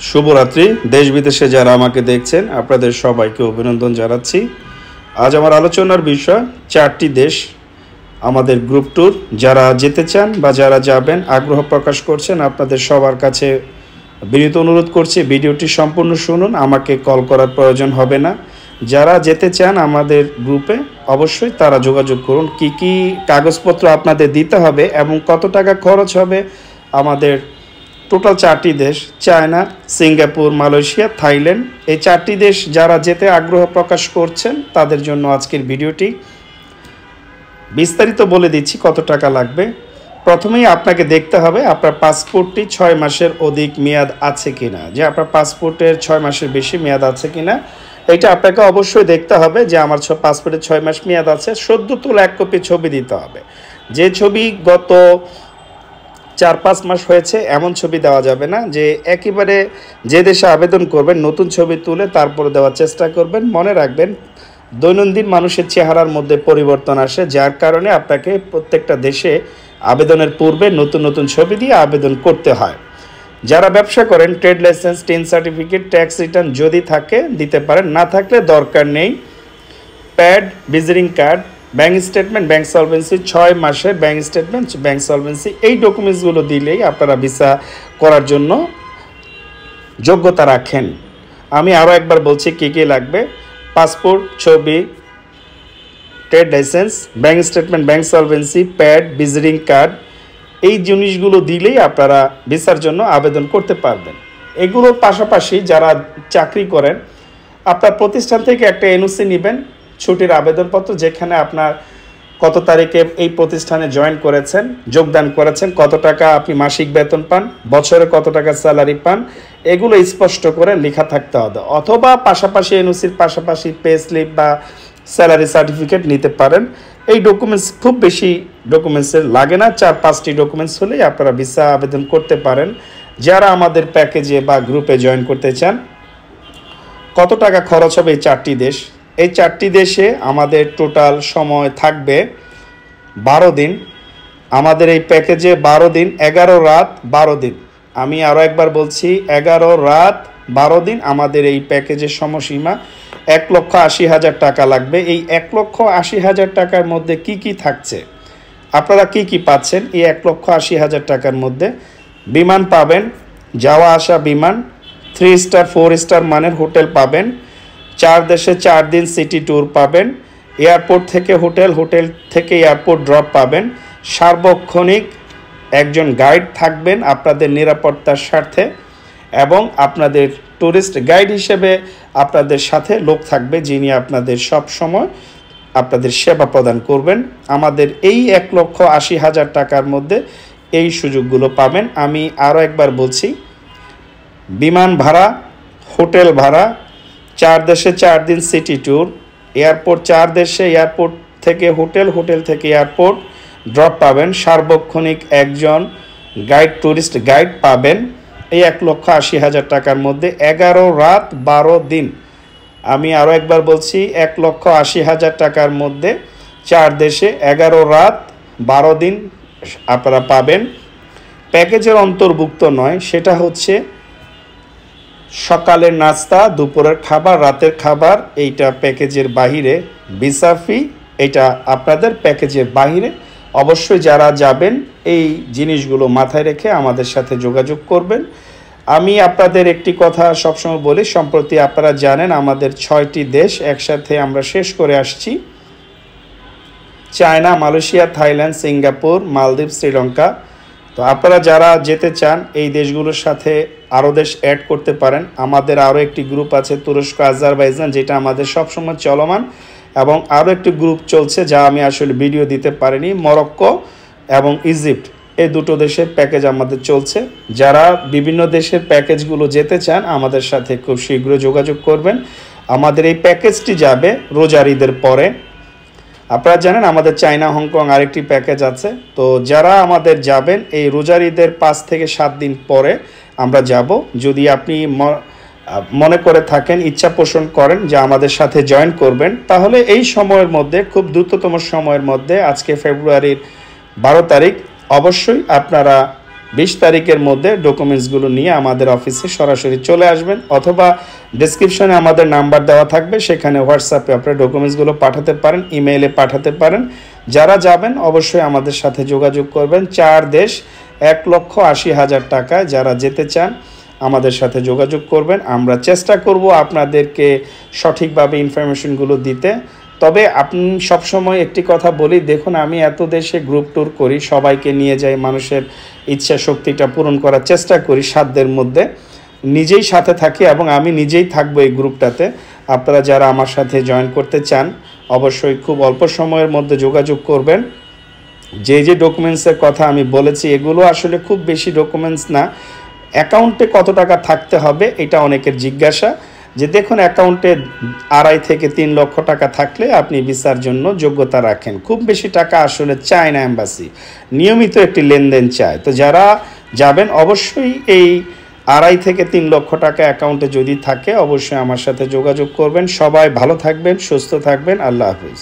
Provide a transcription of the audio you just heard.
শুভরাত্রি। দেশ বিদেশে যারা আমাকে দেখছেন আপনাদের সবাইকে অভিনন্দন জানাচ্ছি। আজ আমার আলোচনার বিষয় 4টি দেশ আমাদের গ্রুপ ট্যুর। যারা যেতে চান বা যারা যাবেন আগ্রহ প্রকাশ করছেন, আপনাদের সবার কাছে বিনীত অনুরোধ করছি ভিডিওটি সম্পূর্ণ শুনুন, আমাকে কল করার প্রয়োজন হবে না। যারা যেতে চান আমাদের গ্রুপে অবশ্যই তারা যোগাযোগ করুন। কি কি কাগজপত্র আপনাদের দিতে হবে এবং কত টাকা খরচ হবে। আমাদের টোটাল 4টি দেশ, চায়না, সিঙ্গাপুর, মালয়েশিয়া, থাইল্যান্ড। এই 4টি দেশ যারা যেতে আগ্রহ প্রকাশ করছেন তাদের জন্য আজকের ভিডিওটি। বিস্তারিত বলে দিচ্ছি কত টাকা লাগবে। প্রথমেই আপনাকে দেখতে হবে আপনার পাসপোর্টটি 6 মাসের অধিক মেয়াদ আছে কিনা, যে আপনার পাসপোর্টের 6 মাসের বেশি মেয়াদ আছে কিনা এটা আপনাকে অবশ্যই দেখতে হবে। যে আমার পাসপোর্টের 6 মাস মেয়াদ আছে, সদ্য তোলা 1 কপি ছবি দিতে হবে। যে ছবি গত 4-5 মাস হয়েছে এমন ছবি দেওয়া যাবে না। যে একেবারে যে দেশে আবেদন করবেন নতুন ছবি তুলে তারপরে দেওয়ার চেষ্টা করবেন। মনে রাখবেন দৈনন্দিন মানুষের চেহারার মধ্যে পরিবর্তন আসে, যার কারণে আপনাকে প্রত্যেকটা দেশে আবেদনের পূর্বে নতুন নতুন ছবি দিয়ে আবেদন করতে হয়। যারা ব্যবসা করেন trade licence, tin certificate, tax return যদি থাকে দিতে পারেন, না থাকলে দরকার নেই। Pad, visiting card, bank statement, bank solvency, 6 মাসের ব্যাঙ্ক স্টেটমেন্ট, ব্যাঙ্ক সলভেন্সি, এই ডকুমেন্টসগুলো দিলেই আপনারা ভিসা করার জন্য যোগ্যতা রাখেন। আমি আরও একবার বলছি কী কী লাগবে। পাসপোর্ট, ছবি, trade licence, bank statement, bank solvency, pad, visiting card, এই জিনিসগুলো দিলেই আপনারা ভিসার জন্য আবেদন করতে পারবেন। এগুলোর পাশাপাশি যারা চাকরি করেন আপনার প্রতিষ্ঠান থেকে একটা এনওসি নেবেন, ছুটির আবেদনপত্র, যেখানে আপনার কত তারিখে এই প্রতিষ্ঠানে জয়েন করেছেন, যোগদান করেছেন, কত টাকা আপনি মাসিক বেতন পান, বছরে কত টাকা স্যালারি পান, এগুলো স্পষ্ট করে লেখা থাকতে হবে। অথবা পাশাপাশি এনওসির পাশাপাশি পে স্লিপ বা স্যালারি সার্টিফিকেট নিতে পারেন। এই ডকুমেন্টস খুব বেশি ডকুমেন্টসের লাগে না, 4-5টি ডকুমেন্টস হলেই আপনারা ভিসা আবেদন করতে পারেন। যারা আমাদের প্যাকেজে বা গ্রুপে জয়েন করতে চান, কত টাকা খরচ হবে এই 4টি দেশ। এই 4টি দেশে আমাদের টোটাল সময় থাকবে 12 দিন। আমাদের এই প্যাকেজে 12 দিন, 11 রাত 12 দিন। আমি আরও একবার বলছি 11 রাত 12 দিন আমাদের এই প্যাকেজের সময়সীমা। 1,80,000 টাকা লাগবে। এই 1,80,000 টাকার মধ্যে কি কি থাকছে, আপনারা কি কি পাচ্ছেন এই 1,80,000 টাকার মধ্যে? বিমান পাবেন, যাওয়া আসা বিমান, 3 স্টার 4 স্টার মানের হোটেল পাবেন, 4 দেশে 4 দিন সিটি ট্যুর পাবেন, এয়ারপোর্ট থেকে হোটেল, হোটেল থেকে এয়ারপোর্ট ড্রপ পাবেন, সার্বক্ষণিক একজন গাইড থাকবেন আপনাদের নিরাপত্তার স্বার্থে, এবং আপনাদের ট্যুরিস্ট গাইড হিসেবে আপনাদের সাথে লোক থাকবে যিনি আপনাদের সব সময় আপনাদের সেবা প্রদান করবেন। আমাদের এই 1,80,000 টাকার মধ্যে এই সুযোগগুলো পাবেন। আমি আরও একবার বলছি, বিমান ভাড়া, হোটেল ভাড়া, 4 দেশে 4 দিন সিটি ট্যুর, এয়ারপোর্ট 4 দেশে, এয়ারপোর্ট থেকে হোটেল, হোটেল থেকে এয়ারপোর্ট ড্রপ পাবেন, সার্বক্ষণিক একজন গাইড, ট্যুরিস্ট গাইড পাবেন। এই 1,80,000 টাকার মধ্যে 11 রাত 12 দিন। আমি আরও একবার বলছি 1,80,000 টাকার মধ্যে 4 দেশে 11 রাত 12 দিন আপনারা পাবেন। প্যাকেজের অন্তর্ভুক্ত নয়, সেটা হচ্ছে সকালের নাস্তা, দুপুরের খাবার, রাতের খাবার, এইটা প্যাকেজের বাহিরে। ভিসা ফি এটা আপনাদের প্যাকেজের বাহিরে। অবশ্যই যারা যাবেন এই জিনিসগুলো মাথায় রেখে আমাদের সাথে যোগাযোগ করবেন। আমি আপনাদের একটি কথা সবসময় বলি, সম্প্রতি আপনারা জানেন আমাদের 6টি দেশ একসাথে আমরা শেষ করে আসছি। চায়না, মালয়েশিয়া, থাইল্যান্ড, সিঙ্গাপুর, মালদ্বীপ, শ্রীলঙ্কা। তো আপনারা যারা যেতে চান এই দেশগুলোর সাথে আরও দেশ অ্যাড করতে পারেন। আমাদের আরও একটি গ্রুপ আছে তুরস্ক, আজারবাইজান, যেটা আমাদের সবসময় চলমান, এবং আরও একটি গ্রুপ চলছে যা আমি আসলে ভিডিও দিতে পারিনি, মরক্কো এবং ইজিপ্ট। এই দুটো দেশের প্যাকেজ আমাদের চলছে। যারা বিভিন্ন দেশের প্যাকেজগুলো যেতে চান আমাদের সাথে খুব শীঘ্র যোগাযোগ করবেন। আমাদের এই প্যাকেজটি যাবে রোজার ঈদের পরে। আপনারা জানেন আমাদের চায়না, হংকং আরেকটি প্যাকেজ আছে। তো যারা আমাদের যাবেন এই রোজার ঈদের 5 থেকে 7 দিন পরে আমরা যাব। যদি আপনি মনে করে থাকেন, ইচ্ছা পোষণ করেন যে আমাদের সাথে জয়েন করবেন, তাহলে এই সময়ের মধ্যে, খুব দ্রুততম সময়ের মধ্যে, আজকে ফেব্রুয়ারির 12 তারিখ, অবশ্যই আপনারা 20 তারিখের মধ্যে ডকুমেন্টসগুলো নিয়ে আমাদের অফিসে সরাসরি চলে আসবেন, অথবা ডেসক্রিপশনে আমাদের নাম্বার দেওয়া থাকবে, সেখানে হোয়াটসঅ্যাপে আপনারা ডকুমেন্টসগুলো পাঠাতে পারেন, ইমেইলে পাঠাতে পারেন। যারা যাবেন অবশ্যই আমাদের সাথে যোগাযোগ করবেন। 4 দেশ 1,80,000 টাকায় যারা যেতে চান আমাদের সাথে যোগাযোগ করবেন। আমরা চেষ্টা করব আপনাদেরকে সঠিকভাবে ইনফরমেশনগুলো দিতে। তবে আপনি সবসময় একটি কথা বলি, দেখুন আমি এত দেশে গ্রুপ ট্যুর করি, সবাইকে নিয়ে যাই, মানুষের ইচ্ছা শক্তিটা পূরণ করার চেষ্টা করি সাধ্যের মধ্যে, নিজেই সাথে থাকি এবং আমি নিজেই থাকবো এই গ্রুপটাতে। আপনারা যারা আমার সাথে জয়েন করতে চান অবশ্যই খুব অল্প সময়ের মধ্যে যোগাযোগ করবেন। যে যে ডকুমেন্টসের কথা আমি বলেছি এগুলো আসলে খুব বেশি ডকুমেন্টস না। অ্যাকাউন্টে কত টাকা থাকতে হবে এটা অনেকের জিজ্ঞাসা, যে দেখুন অ্যাকাউন্টে 2.5 থেকে 3 লক্ষ টাকা থাকলে আপনি ভিসার জন্য যোগ্যতা রাখেন। খুব বেশি টাকা আসলে চায় না এম্বাসি, নিয়মিত একটি লেনদেন চায়। তো যারা যাবেন অবশ্যই এই 2.5 থেকে 3 লক্ষ টাকা অ্যাকাউন্টে যদি থাকে অবশ্যই আমার সাথে যোগাযোগ করবেন। সবাই ভালো থাকবেন, সুস্থ থাকবেন। আল্লাহ হাফিজ।